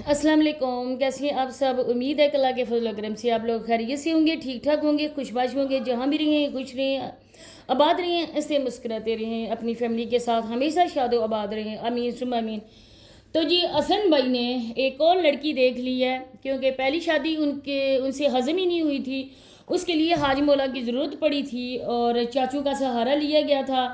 अस्सलाम वालेकुम। कैसे हैं आप सब? उम्मीद है कि अल्लाह के फजल व करम से आप लोग खैरियत से होंगे, ठीक ठाक होंगे, खुशबाश होंगे। जहाँ भी रहें खुश रहें, आबाद रहें, ऐसे मुस्कुराते रहें, अपनी फैमिली के साथ हमेशा शादो आबाद रहें। आमीन सुम आमीन। तो जी हसन भाई ने एक और लड़की देख ली है, क्योंकि पहली शादी उनसे हज़म ही नहीं हुई थी। उसके लिए हाजी मौला की ज़रूरत पड़ी थी और चाचू का सहारा लिया गया था।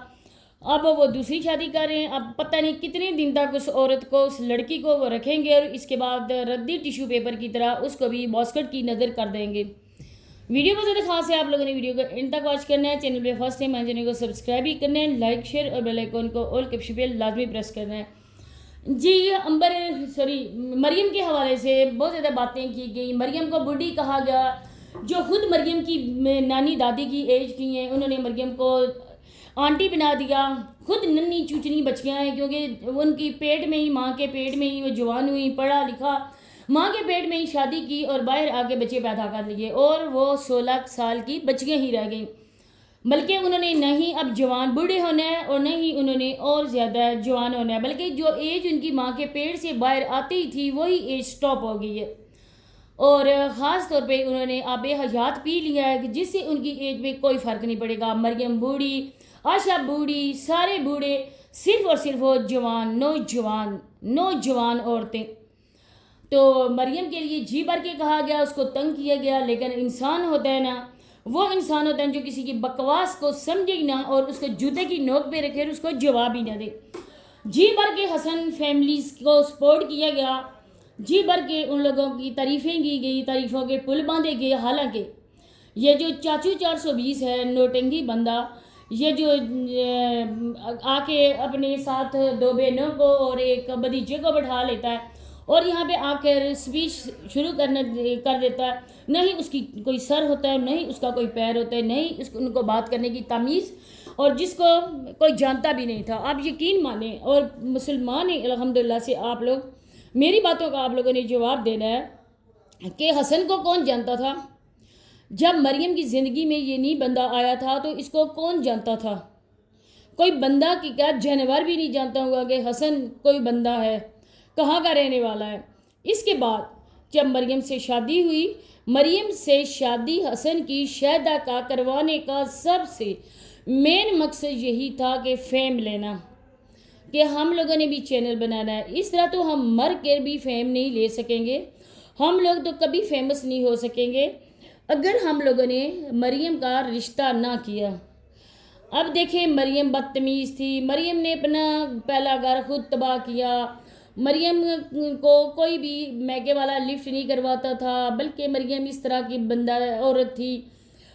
अब वो दूसरी शादी कर रहे हैं। अब पता नहीं कितने दिन तक उस औरत को, उस लड़की को वो रखेंगे और इसके बाद रद्दी टिश्यू पेपर की तरह उसको भी बास्केट की नज़र कर देंगे। वीडियो बहुत ज़्यादा खास है, आप लोगों ने वीडियो को एंड तक वॉच करना है। चैनल पे फर्स्ट टाइम आए चैनल को सब्सक्राइब भी करना है, लाइक शेयर और बेल आइकन को ऑल के ऑप्शन पे लाजमी प्रेस करना है। जी मरियम के हवाले से बहुत ज़्यादा बातें की गई। मरियम को बुढ़ी कहा गया, जो खुद मरियम की नानी दादी की एज की हैं, उन्होंने मरियम को आंटी बना दिया। खुद नन्ही चूचनी बच्चियाँ हैं, क्योंकि उनकी पेट में ही, माँ के पेट में ही वो जवान हुई, पढ़ा लिखा, माँ के पेट में ही शादी की और बाहर आके बच्चे पैदा कर लिए और वो 16 साल की बच्चियाँ ही रह गई। बल्कि उन्होंने नहीं अब जवान बूढ़े होना है और नहीं उन्होंने और ज़्यादा जवान होना है, बल्कि जो एज उनकी माँ के पेट से बाहर आती ही थी वही एज स्टॉप हो गई है। और ख़ास तौर पे उन्होंने आबे हयात पी लिया है कि जिससे उनकी एज में कोई फ़र्क नहीं पड़ेगा। मरियम बूढ़ी, आशा बूढ़ी, सारे बूढ़े, सिर्फ और सिर्फ वो जवान, नौजवान औरतें। तो मरियम के लिए जी भर के कहा गया, उसको तंग किया गया। लेकिन इंसान होता है ना, वो इंसान होता है जो किसी की बकवास को समझे ही ना और उसको जूते की नोक पे रखे और उसको जवाब ही ना दे। जी भर के हसन फैमिलीज को सपोर्ट किया गया, जी भर के उन लोगों की तारीफ़ें की गई, तारीफ़ों के पुल बांधे गए। हालांकि ये जो चाचू 420 है, नोटंगी बंदा, ये जो आके अपने साथ दो बहनों को और एक भतीजे को बैठा लेता है और यहाँ पे आकर स्पीच शुरू कर देता है। नहीं उसकी कोई सर होता है, नहीं उसका कोई पैर होता है, नहीं उसको उनको बात करने की तमीज़, और जिसको कोई जानता भी नहीं था। आप यकीन माने और मुसलमान हैं अल्हम्दुलिल्लाह से, आप लोग मेरी बातों का आप लोगों ने जवाब देना है कि हसन को कौन जानता था। जब मरियम की ज़िंदगी में ये नहीं बंदा आया था तो इसको कौन जानता था? कोई बंदा की क्या जानवर भी नहीं जानता होगा कि हसन कोई बंदा है, कहाँ का रहने वाला है। इसके बाद जब मरियम से शादी हुई, मरियम से शादी हसन की शायदा का करवाने का सबसे मेन मकसद यही था कि फेम लेना, कि हम लोगों ने भी चैनल बनाना है। इस तरह तो हम मर कर भी फेम नहीं ले सकेंगे, हम लोग तो कभी फेमस नहीं हो सकेंगे अगर हम लोगों ने मरियम का रिश्ता ना किया। अब देखें, मरियम बदतमीज़ थी, मरियम ने अपना पहला घर खुद तबाह किया। मरियम को कोई भी मैके वाला लिफ्ट नहीं करवाता था, बल्कि मरियम इस तरह की बंदा औरत थी,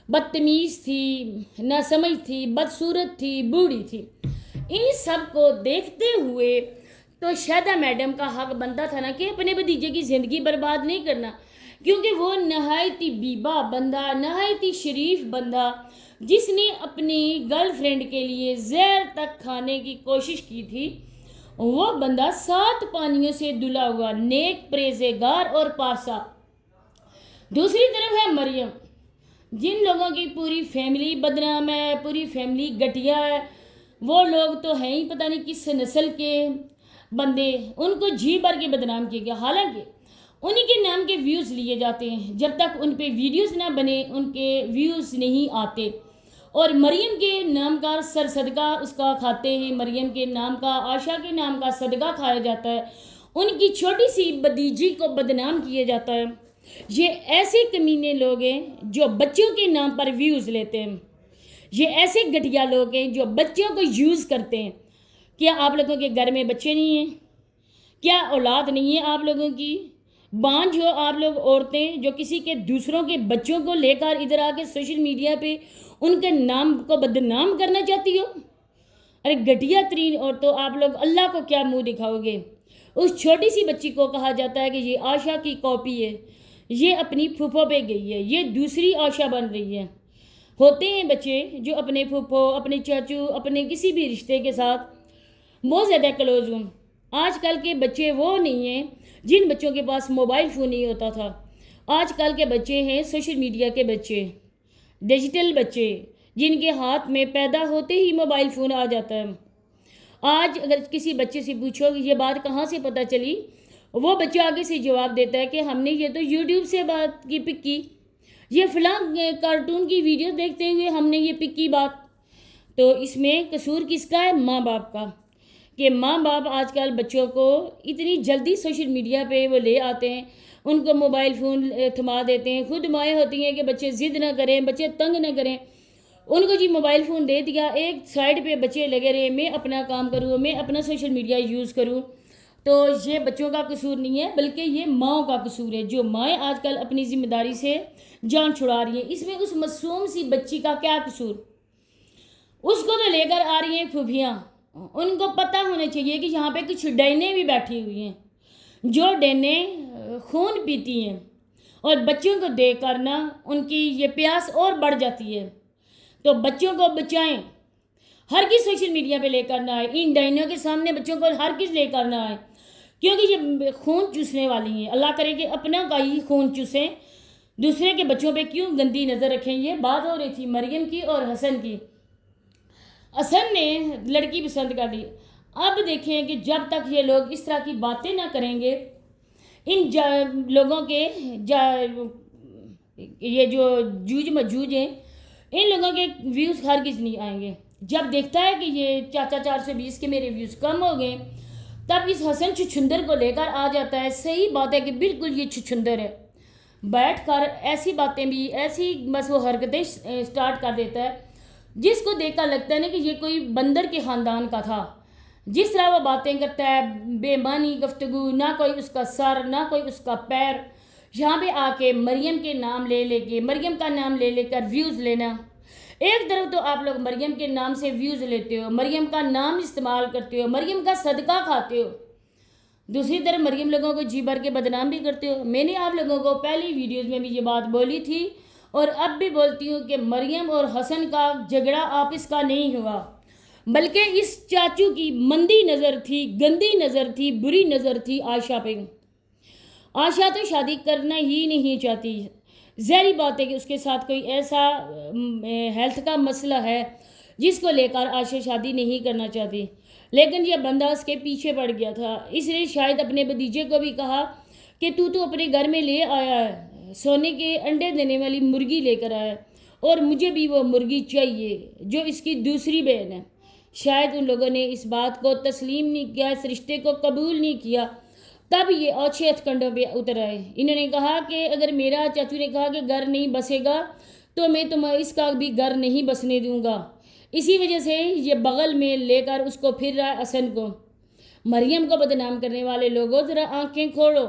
बदतमीज़ थी, नासमझ थी, बदसूरत थी, बूढ़ी थी। इन सब को देखते हुए तो शायदा मैडम का हक बनता था ना कि अपने भतीजे की ज़िंदगी बर्बाद नहीं करना, क्योंकि वो नहायती बीबा बंदा, नहायती शरीफ बंदा, जिसने अपनी गर्लफ्रेंड के लिए जहर तक खाने की कोशिश की थी, वो बंदा 7 पानियों से धुला हुआ, नेक, परहेज़गार और पासा। दूसरी तरफ है मरियम, जिन लोगों की पूरी फैमिली बदनाम है, पूरी फैमिली घटिया है, वो लोग तो हैं ही पता नहीं किस नस्ल के बंदे, उनको जी भर के बदनाम किया गया। हालांकि उन्हीं के नाम के व्यूज़ लिए जाते हैं, जब तक उन पे वीडियोज़ ना बने उनके व्यूज़ नहीं आते। और मरियम के नाम का सर सदका उसका खाते हैं, मरियम के नाम का, आशा के नाम का सदका खाया जाता है, उनकी छोटी सी भतीजी को बदनाम किया जाता है। ये ऐसे कमीने लोग हैं जो बच्चों के नाम पर व्यूज़ लेते हैं, ये ऐसे घटिया लोग हैं जो बच्चों को यूज़ करते हैं। क्या आप लोगों के घर में बच्चे नहीं हैं? क्या औलाद नहीं है आप लोगों की? बांझ हो आप लोग औरतें, जो किसी के दूसरों के बच्चों को लेकर इधर आके सोशल मीडिया पे उनके नाम को बदनाम करना चाहती हो? अरे घटिया तरीन औरतों, आप लोग अल्लाह को क्या मुंह दिखाओगे? उस छोटी सी बच्ची को कहा जाता है कि ये आशा की कॉपी है, ये अपनी फूफो पे गई है, ये दूसरी आशा बन रही है। होते हैं बच्चे जो अपने फूफो, अपने चाचू, अपने किसी भी रिश्ते के साथ बहुत ज़्यादा क्लोज हूँ। आजकल के बच्चे वो नहीं हैं जिन बच्चों के पास मोबाइल फ़ोन नहीं होता था। आजकल के बच्चे हैं सोशल मीडिया के बच्चे, डिजिटल बच्चे, जिनके हाथ में पैदा होते ही मोबाइल फ़ोन आ जाता है। आज अगर किसी बच्चे से पूछो कि ये बात कहाँ से पता चली, وہ بچہ آگے سے جواب دیتا ہے کہ ہم نے یہ تو یوٹیوب سے بات کی پک کی، یہ فلاں کارٹون کی ویڈیو دیکھتے ہوئے ہم نے یہ پک کی بات۔ تو اس میں قصور کس کا ہے؟ ماں باپ کا، کہ ماں باپ آج کل بچوں کو اتنی جلدی سوشل میڈیا پہ وہ لے آتے ہیں، ان کو موبائل فون تھما دیتے ہیں، خود مائیں ہوتی ہیں کہ بچے ضد نہ کریں، بچے تنگ نہ کریں، ان کو جی موبائل فون دے دیا، ایک سائڈ پہ بچے لگے رہے، میں اپنا کام کروں، میں اپنا سوشل میڈیا یوز کروں۔ تو یہ بچوں کا قصور نہیں ہے، بلکہ یہ ماؤں کا قصور ہے، جو مائیں آج کل اپنی ذمہ داری سے جان چھڑا رہی ہیں۔ اس میں اس معصوم سی بچی کا کیا قصور؟ اس کو تو لے کر آ رہی ہیں پھوپھیاں، ان کو پتہ ہونا چاہیے کہ یہاں پہ کچھ ڈینے بھی بیٹھی ہوئی ہیں، جو ڈینے خون پیتی ہیں، اور بچوں کو دیکھ کر نا ان کی یہ پیاس اور بڑھ جاتی ہے۔ تو بچوں کو بچائیں، ہرگز سوشل میڈیا پہ لے کر نہ آئے، ان ڈائنوں کے سامنے بچوں کو ہرگز لے کر نہ آئے، کیونکہ یہ خون چوسنے والی ہیں۔ اللہ کرے کہ اپنا کا ہی خون چوسیں، دوسرے کے بچوں پہ کیوں گندی نظر رکھیں۔ یہ بات ہو رہی تھی مریم کی اور حسن کی۔ حسن نے لڑکی پسند کر لی۔ اب دیکھیں کہ جب تک یہ لوگ اس طرح کی باتیں نہ کریں گے، ان لوگوں کے یہ جو جوج مجوج ہیں، ان لوگوں کے ویوز ہرگز نہیں آئیں گے۔ جب دیکھتا ہے کہ یہ چاچا 420 کے میرے ویوز کم ہو گئے، تب اس حسن چھچھندر کو لے کر آ جاتا ہے۔ صحیح بات ہے کہ بالکل یہ چھچھندر ہے، بیٹھ کر ایسی باتیں بھی، ایسی بس وہ حرکتیں سٹارٹ کر دیتا ہے جس کو دیکھ کر لگتا ہے نا کہ یہ کوئی بندر کے خاندان کا تھا۔ جس طرح وہ باتیں کرتا ہے، بے معنی گفتگو، نہ کوئی اس کا سر نہ کوئی اس کا پیر، یہاں پہ آ کے مریم کے نام لے کے، مریم کا نام لے کر ویوز لینا۔ ایک طرف تو آپ لوگ مریم کے نام سے ویوز لیتے ہو، مریم کا نام استعمال کرتے ہو، مریم کا صدقہ کھاتے ہو، دوسری طرف مریم لوگوں کو جی بھر کے بدنام بھی کرتے ہو۔ میں نے آپ لوگوں کو پہلی ویڈیوز میں بھی یہ بات بولی تھی، اور اب بھی بولتی ہوں کہ مریم اور حسن کا جھگڑا آپس کا نہیں ہوا، بلکہ اس چاچو کی مندی نظر تھی، گندی نظر تھی، بری نظر تھی عائشہ پہ۔ عائشہ تو شادی کرنا ہی نہیں چاہتی، ظاہری بات ہے کہ اس کے ساتھ کوئی ایسا ہیلتھ کا مسئلہ ہے جس کو لے کر عائشہ شادی نہیں کرنا چاہتی، لیکن یہ بندہ اس کے پیچھے پڑ گیا تھا۔ اس نے شاید اپنے بھتیجے کو بھی کہا کہ تو اپنے گھر میں لے آیا ہے، سونے کے انڈے دینے والی مرغی لے کر آیا، اور مجھے بھی وہ مرغی چاہیے جو اس کی دوسری بہن ہے۔ شاید ان لوگوں نے اس بات کو تسلیم نہیں کیا، اس رشتے کو قبول نہیں کیا، تب یہ اوچھے ہتھ کنڈوں پہ اتر آئے۔ انہوں نے کہا کہ اگر میرا چاچو نے کہا کہ گھر نہیں بسے گا تو میں اس کا بھی گھر نہیں بسنے دوں گا۔ اسی وجہ سے یہ بغل میں لے کر اس کو پھر رہا ہے حسن کو۔ مریم کو بدنام کرنے والے لوگوں ذرا آنکھیں کھولو،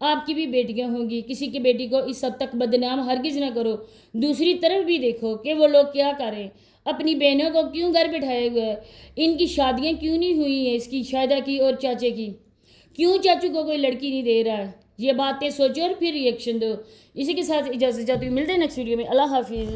آپ کی بھی بیٹیاں ہوں گی، کسی کی بیٹی کو اس حد تک بدنام ہرگز نہ کرو۔ دوسری طرف بھی دیکھو کہ وہ لوگ کیا کریں، اپنی بہنوں کو کیوں گھر بٹھائے ہوئے ہیں، ان کی شادیاں کیوں نہیں ہوئی ہیں، اس کی شاہدہ کی اور چاچے کی، کیوں چاچو کو کوئی لڑکی نہیں دے رہا ہے۔ یہ باتیں سوچو اور پھر ریئیکشن دو۔ اسی کے ساتھ اجازت چاہتی ہوں، ملتے ہیں نیکسٹ ویڈیو میں۔ اللہ حافظ۔